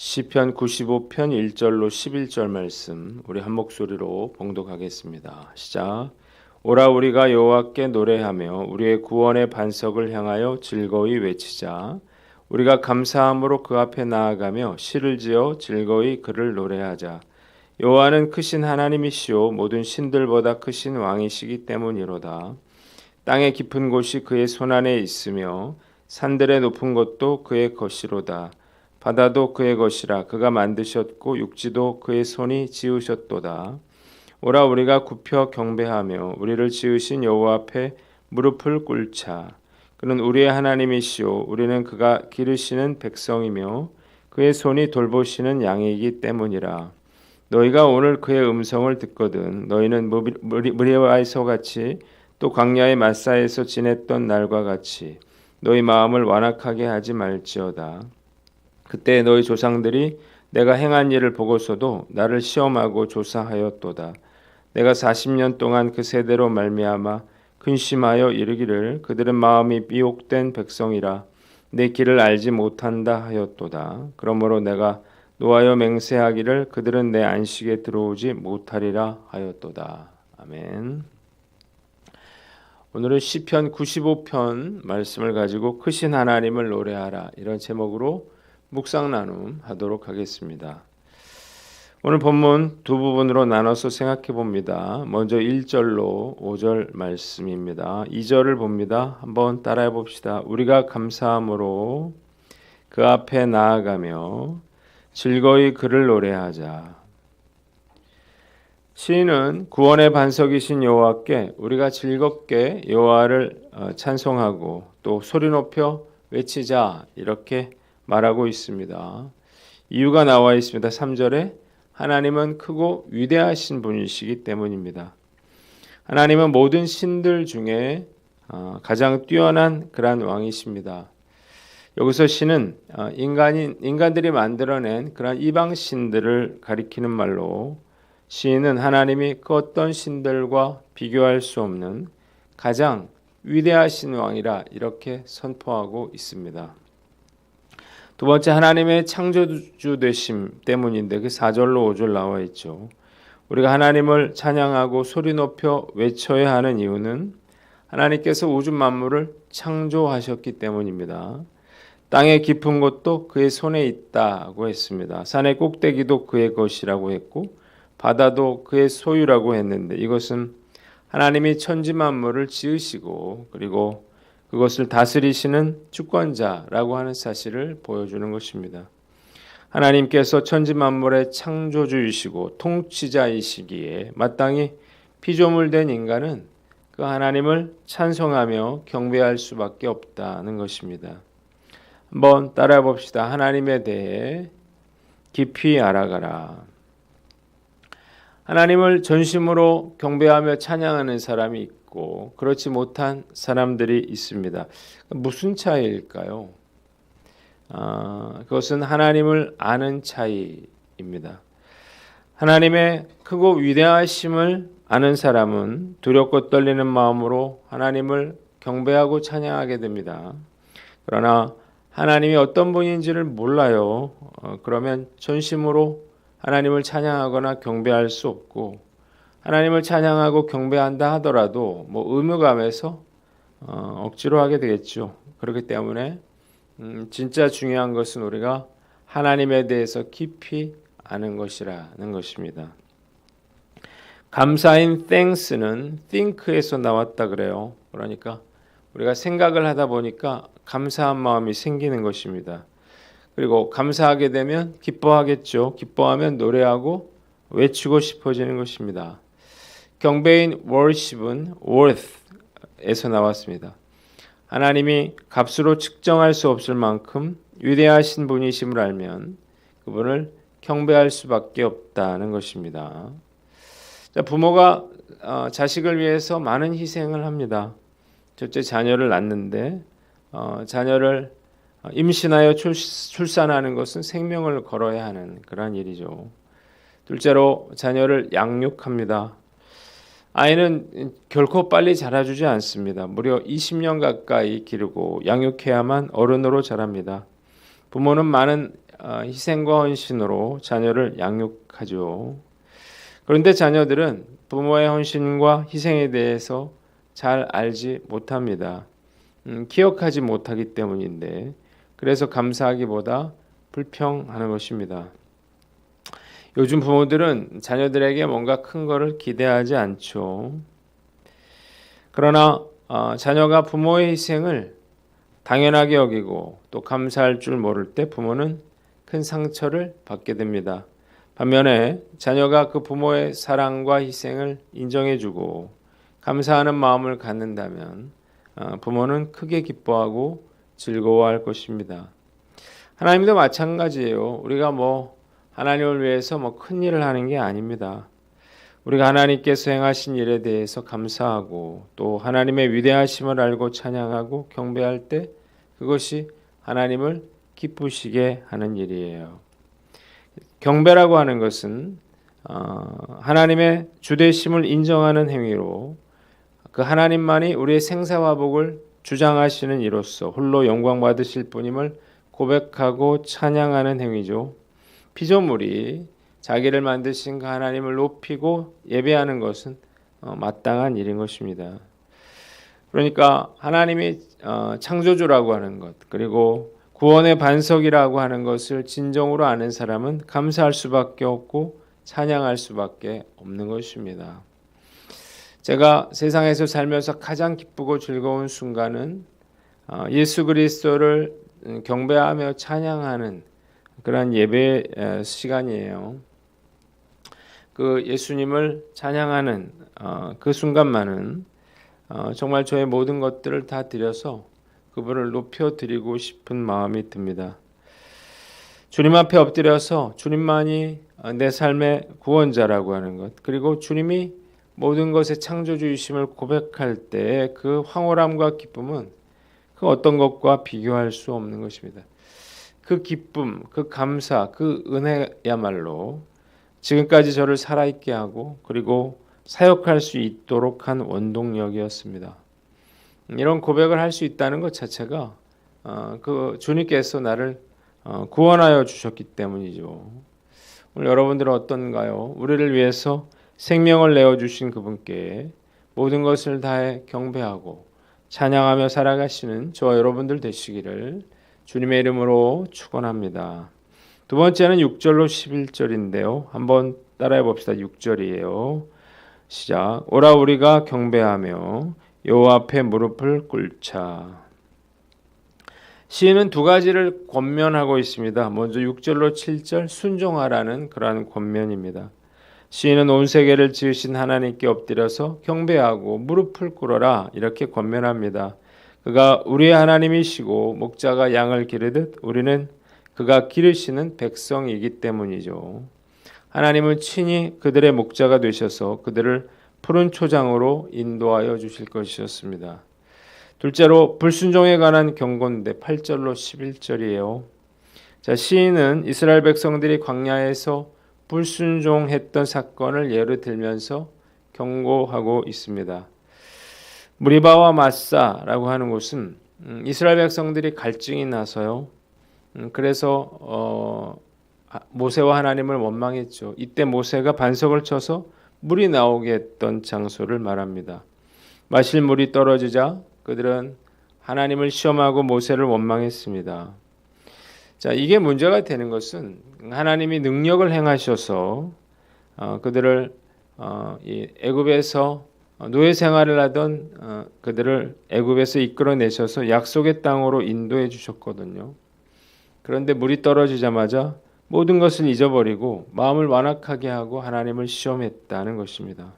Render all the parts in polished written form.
시편 95편 1절로 11절 말씀 우리 한 목소리로 봉독하겠습니다. 시작. 오라 우리가 여호와께 노래하며 우리의 구원의 반석을 향하여 즐거이 외치자. 우리가 감사함으로 그 앞에 나아가며 시를 지어 즐거이 그를 노래하자. 여호와는 크신 하나님이시오 모든 신들보다 크신 왕이시기 때문이로다. 땅의 깊은 곳이 그의 손안에 있으며 산들의 높은 곳도 그의 것이로다. 바다도 그의 것이라 그가 만드셨고 육지도 그의 손이 지으셨도다. 오라 우리가 굽혀 경배하며 우리를 지으신 여호와 앞에 무릎을 꿇자. 그는 우리의 하나님이시오 우리는 그가 기르시는 백성이며 그의 손이 돌보시는 양이기 때문이라. 너희가 오늘 그의 음성을 듣거든 너희는 무리와에서 같이 또 광야의 마사에서 지냈던 날과 같이 너희 마음을 완악하게 하지 말지어다. 그때 너희 조상들이 내가 행한 일을 보고서도 나를 시험하고 조사하였도다. 내가 40년 동안 그 세대로 말미암아 근심하여 이르기를 그들은 마음이 미혹된 백성이라 내 길을 알지 못한다 하였도다. 그러므로 내가 노하여 맹세하기를 그들은 내 안식에 들어오지 못하리라 하였도다. 아멘. 오늘은 시편 95편 말씀을 가지고 크신 하나님을 노래하라 이런 제목으로 묵상 나눔 하도록 하겠습니다. 오늘 본문 두 부분으로 나눠서 생각해 봅니다. 먼저 1절로 5절 말씀입니다. 2절을 봅니다. 한번 따라해 봅시다. 우리가 감사함으로 그 앞에 나아가며 즐거이 그를 노래하자. 시인은 구원의 반석이신 여호와께 우리가 즐겁게 여호와를 찬송하고 또 소리 높여 외치자 이렇게 말하고 있습니다. 이유가 나와 있습니다. 3절에 하나님은 크고 위대하신 분이시기 때문입니다. 하나님은 모든 신들 중에 가장 뛰어난 그러한 왕이십니다. 여기서 신은 인간들이 만들어낸 그러한 이방 신들을 가리키는 말로 시인은 하나님이 그 어떤 신들과 비교할 수 없는 가장 위대하신 왕이라 이렇게 선포하고 있습니다. 두 번째 하나님의 창조주 되심 때문인데 그 4절로 5절 나와 있죠. 우리가 하나님을 찬양하고 소리 높여 외쳐야 하는 이유는 하나님께서 우주 만물을 창조하셨기 때문입니다. 땅의 깊은 곳도 그의 손에 있다고 했습니다. 산의 꼭대기도 그의 것이라고 했고 바다도 그의 소유라고 했는데 이것은 하나님이 천지 만물을 지으시고 그리고 그것을 다스리시는 주권자라고 하는 사실을 보여주는 것입니다. 하나님께서 천지 만물의 창조주이시고 통치자이시기에 마땅히 피조물된 인간은 그 하나님을 찬송하며 경배할 수밖에 없다는 것입니다. 한번 따라해 봅시다. 하나님에 대해 깊이 알아가라. 하나님을 전심으로 경배하며 찬양하는 사람이 있고 그렇지 못한 사람들이 있습니다. 무슨 차이일까요? 그것은 하나님을 아는 차이입니다. 하나님의 크고 위대하심을 아는 사람은 두렵고 떨리는 마음으로 하나님을 경배하고 찬양하게 됩니다. 그러나 하나님이 어떤 분인지를 몰라요. 그러면 전심으로 하나님을 찬양하거나 경배할 수 없고 하나님을 찬양하고 경배한다 하더라도 의무감에서 억지로 하게 되겠죠. 그렇기 때문에 진짜 중요한 것은 우리가 하나님에 대해서 깊이 아는 것이라는 것입니다. 감사인 thanks는 think에서 나왔다 그래요. 그러니까 우리가 생각을 하다 보니까 감사한 마음이 생기는 것입니다. 그리고 감사하게 되면 기뻐하겠죠. 기뻐하면 노래하고 외치고 싶어지는 것입니다. 경배인 worship은 worth에서 나왔습니다. 하나님이 값으로 측정할 수 없을 만큼 위대하신 분이심을 알면 그분을 경배할 수밖에 없다는 것입니다. 부모가 자식을 위해서 많은 희생을 합니다. 첫째 자녀를 낳는데 자녀를 임신하여 출산하는 것은 생명을 걸어야 하는 그러한 일이죠. 둘째로 자녀를 양육합니다. 아이는 결코 빨리 자라주지 않습니다. 무려 20년 가까이 기르고 양육해야만 어른으로 자랍니다. 부모는 많은 희생과 헌신으로 자녀를 양육하죠. 그런데 자녀들은 부모의 헌신과 희생에 대해서 잘 알지 못합니다. 기억하지 못하기 때문인데, 그래서 감사하기보다 불평하는 것입니다. 요즘 부모들은 자녀들에게 뭔가 큰 거를 기대하지 않죠. 그러나 자녀가 부모의 희생을 당연하게 여기고 또 감사할 줄 모를 때 부모는 큰 상처를 받게 됩니다. 반면에 자녀가 그 부모의 사랑과 희생을 인정해주고 감사하는 마음을 갖는다면 부모는 크게 기뻐하고 즐거워할 것입니다. 하나님도 마찬가지예요. 우리가 하나님을 위해서 큰 일을 하는 게 아닙니다. 우리가 하나님께서 행하신 일에 대해서 감사하고 또 하나님의 위대하심을 알고 찬양하고 경배할 때 그것이 하나님을 기쁘시게 하는 일이에요. 경배라고 하는 것은 하나님의 주되심을 인정하는 행위로 그 하나님만이 우리의 생사화복을 주장하시는 이로써 홀로 영광 받으실 분임을 고백하고 찬양하는 행위죠. 피조물이 자기를 만드신 그 하나님을 높이고 예배하는 것은 마땅한 일인 것입니다. 그러니까 하나님이 창조주라고 하는 것, 그리고 구원의 반석이라고 하는 것을 진정으로 아는 사람은 감사할 수밖에 없고 찬양할 수밖에 없는 것입니다. 제가 세상에서 살면서 가장 기쁘고 즐거운 순간은 예수 그리스도를 경배하며 찬양하는 그런 예배 시간이에요. 그 예수님을 찬양하는 그 순간만은 정말 저의 모든 것들을 다 드려서 그분을 높여드리고 싶은 마음이 듭니다. 주님 앞에 엎드려서 주님만이 내 삶의 구원자라고 하는 것, 그리고 주님이 모든 것의 창조주이심을 고백할 때 그 황홀함과 기쁨은 그 어떤 것과 비교할 수 없는 것입니다. 그 기쁨, 그 감사, 그 은혜야말로 지금까지 저를 살아있게 하고 그리고 사역할 수 있도록 한 원동력이었습니다. 이런 고백을 할 수 있다는 것 자체가 그 주님께서 나를 구원하여 주셨기 때문이죠. 오늘 여러분들은 어떤가요? 우리를 위해서 생명을 내어주신 그분께 모든 것을 다해 경배하고 찬양하며 살아가시는 저와 여러분들 되시기를 주님의 이름으로 축원합니다. 두 번째는 6절로 11절인데요. 한번 따라해 봅시다. 6절이에요. 시작. 오라 우리가 경배하며 여호와 앞에 무릎을 꿇자. 시인은 두 가지를 권면하고 있습니다. 먼저 6절로 7절 순종하라는 그러한 권면입니다. 시인은 온 세계를 지으신 하나님께 엎드려서 경배하고 무릎을 꿇어라 이렇게 권면합니다. 그가 우리의 하나님이시고 목자가 양을 기르듯 우리는 그가 기르시는 백성이기 때문이죠. 하나님은 친히 그들의 목자가 되셔서 그들을 푸른 초장으로 인도하여 주실 것이었습니다. 둘째로 불순종에 관한 경고인데 8절로 11절이에요. 자, 시인은 이스라엘 백성들이 광야에서 불순종했던 사건을 예로 들면서 경고하고 있습니다. 무리바와 마사라고 하는 곳은 이스라엘 백성들이 갈증이 나서요. 그래서 모세와 하나님을 원망했죠. 이때 모세가 반석을 쳐서 물이 나오게 했던 장소를 말합니다. 마실 물이 떨어지자 그들은 하나님을 시험하고 모세를 원망했습니다. 자, 이게 문제가 되는 것은 하나님이 능력을 행하셔서 그들을 이 애굽에서 노예 생활을 하던 그들을 애굽에서 이끌어내셔서 약속의 땅으로 인도해 주셨거든요. 그런데 물이 떨어지자마자 모든 것을 잊어버리고 마음을 완악하게 하고 하나님을 시험했다는 것입니다.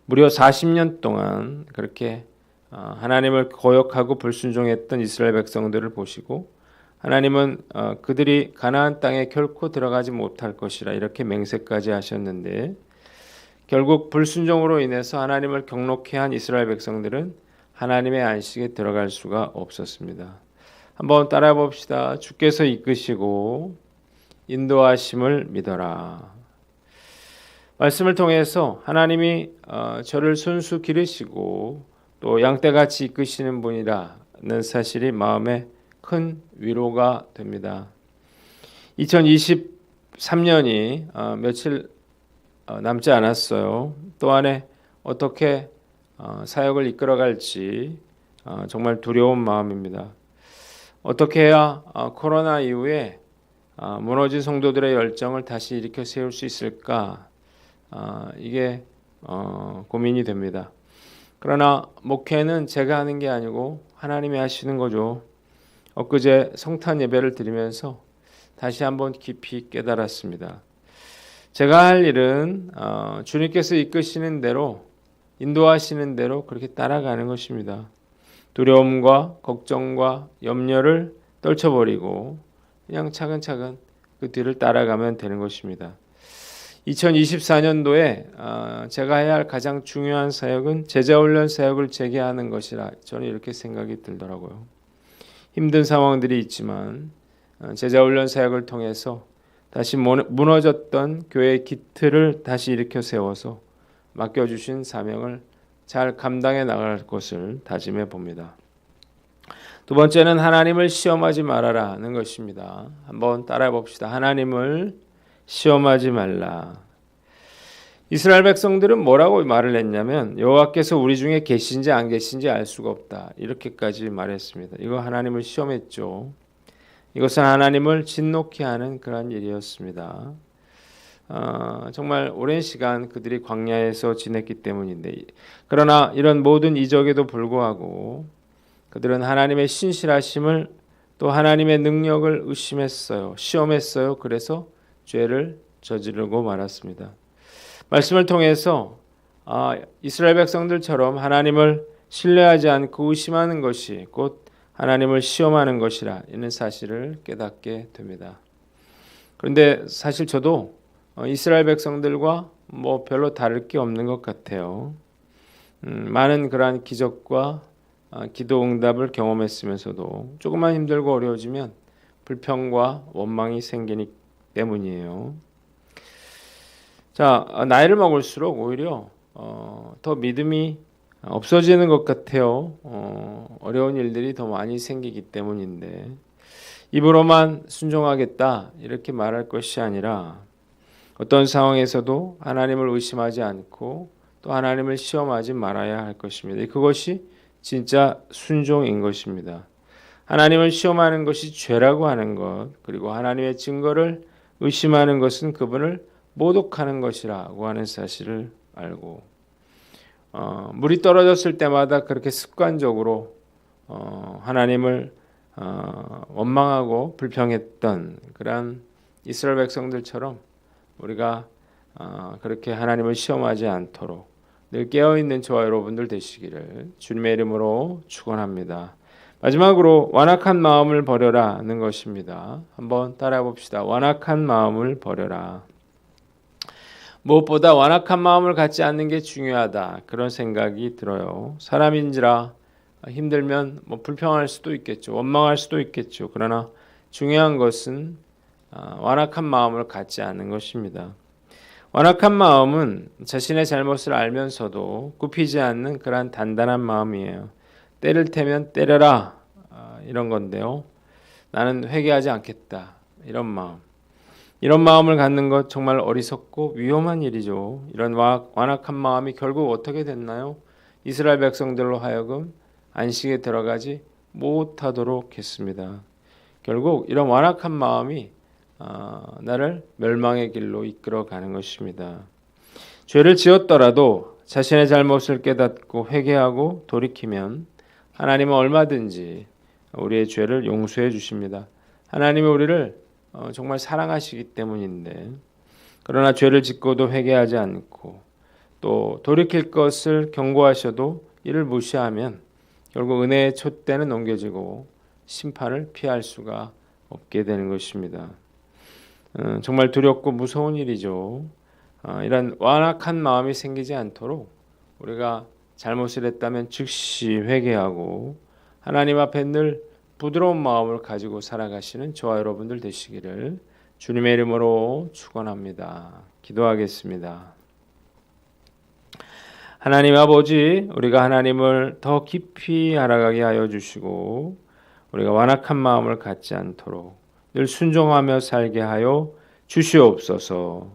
무려 40년 동안 그렇게 하나님을 거역하고 불순종했던 이스라엘 백성들을 보시고 하나님은 그들이 가나안 땅에 결코 들어가지 못할 것이라 이렇게 맹세까지 하셨는데 결국 불순종으로 인해서 하나님을 경록케 한 이스라엘 백성들은 하나님의 안식에 들어갈 수가 없었습니다. 한번 따라해 봅시다. 주께서 이끄시고 인도하심을 믿어라. 말씀을 통해서 하나님이 저를 손수 기르시고 또 양떼같이 이끄시는 분이라는 사실이 마음에 큰 위로가 됩니다. 2023년이 며칠 남지 않았어요. 또 안에 어떻게 사역을 이끌어갈지 정말 두려운 마음입니다. 어떻게 해야 코로나 이후에 무너진 성도들의 열정을 다시 일으켜 세울 수 있을까? 이게 고민이 됩니다. 그러나 목회는 제가 하는 게 아니고 하나님이 하시는 거죠. 엊그제 성탄 예배를 드리면서 다시 한번 깊이 깨달았습니다. 제가 할 일은 주님께서 이끄시는 대로, 인도하시는 대로 그렇게 따라가는 것입니다. 두려움과 걱정과 염려를 떨쳐버리고 그냥 차근차근 그 뒤를 따라가면 되는 것입니다. 2024년도에 제가 해야 할 가장 중요한 사역은 제자훈련 사역을 재개하는 것이라 저는 이렇게 생각이 들더라고요. 힘든 상황들이 있지만 제자훈련 사역을 통해서 다시 무너졌던 교회의 기틀을 다시 일으켜 세워서 맡겨주신 사명을 잘 감당해 나갈 것을 다짐해 봅니다. 두 번째는 하나님을 시험하지 말아라는 것입니다. 한번 따라해 봅시다. 하나님을 시험하지 말라. 이스라엘 백성들은 뭐라고 말을 했냐면 여호와께서 우리 중에 계신지 안 계신지 알 수가 없다. 이렇게까지 말했습니다. 이거 하나님을 시험했죠. 이것은 하나님을 진노케 하는 그런 일이었습니다. 정말 오랜 시간 그들이 광야에서 지냈기 때문인데 그러나 이런 모든 이적에도 불구하고 그들은 하나님의 신실하심을 또 하나님의 능력을 의심했어요. 시험했어요. 그래서 죄를 저지르고 말았습니다. 말씀을 통해서 이스라엘 백성들처럼 하나님을 신뢰하지 않고 의심하는 것이 곧 하나님을 시험하는 것이라 이는 사실을 깨닫게 됩니다. 그런데 사실 저도 이스라엘 백성들과 별로 다를 게 없는 것 같아요. 많은 그러한 기적과 기도 응답을 경험했으면서도 조금만 힘들고 어려워지면 불평과 원망이 생기기 때문이에요. 자, 나이를 먹을수록 오히려 더 믿음이 없어지는 것 같아요. 어려운 일들이 더 많이 생기기 때문인데 입으로만 순종하겠다 이렇게 말할 것이 아니라 어떤 상황에서도 하나님을 의심하지 않고 또 하나님을 시험하지 말아야 할 것입니다. 그것이 진짜 순종인 것입니다. 하나님을 시험하는 것이 죄라고 하는 것, 그리고 하나님의 증거를 의심하는 것은 그분을 모독하는 것이라고 하는 사실을 알고 물이 떨어졌을 때마다 그렇게 습관적으로 하나님을 원망하고 불평했던 그런 이스라엘 백성들처럼 우리가 그렇게 하나님을 시험하지 않도록 늘 깨어있는 저와 여러분들 되시기를 주님의 이름으로 축원합니다. 마지막으로 완악한 마음을 버려라는 것입니다. 한번 따라해 봅시다. 완악한 마음을 버려라. 무엇보다 완악한 마음을 갖지 않는 게 중요하다. 그런 생각이 들어요. 사람인지라 힘들면 불평할 수도 있겠죠. 원망할 수도 있겠죠. 그러나 중요한 것은 완악한 마음을 갖지 않는 것입니다. 완악한 마음은 자신의 잘못을 알면서도 굽히지 않는 그러한 단단한 마음이에요. 때릴 테면 때려라 이런 건데요. 나는 회개하지 않겠다 이런 마음. 이런 마음을 갖는 것 정말 어리석고 위험한 일이죠. 이런 완악한 마음이 결국 어떻게 됐나요? 이스라엘 백성들로 하여금 안식에 들어가지 못하도록 했습니다. 결국 이런 완악한 마음이 나를 멸망의 길로 이끌어가는 것입니다. 죄를 지었더라도 자신의 잘못을 깨닫고 회개하고 돌이키면 하나님은 얼마든지 우리의 죄를 용서해 주십니다. 하나님은 우리를 정말 사랑하시기 때문인데 그러나 죄를 짓고도 회개하지 않고 또 돌이킬 것을 경고하셔도 이를 무시하면 결국 은혜의 촛대는 넘겨지고 심판을 피할 수가 없게 되는 것입니다. 정말 두렵고 무서운 일이죠. 이런 완악한 마음이 생기지 않도록 우리가 잘못을 했다면 즉시 회개하고 하나님 앞에 늘 부드러운 마음을 가지고 살아가시는 저와 여러분들 되시기를 주님의 이름으로 축원합니다. 기도하겠습니다. 하나님 아버지, 우리가 하나님을 더 깊이 알아가게 하여 주시고 우리가 완악한 마음을 갖지 않도록 늘 순종하며 살게 하여 주시옵소서.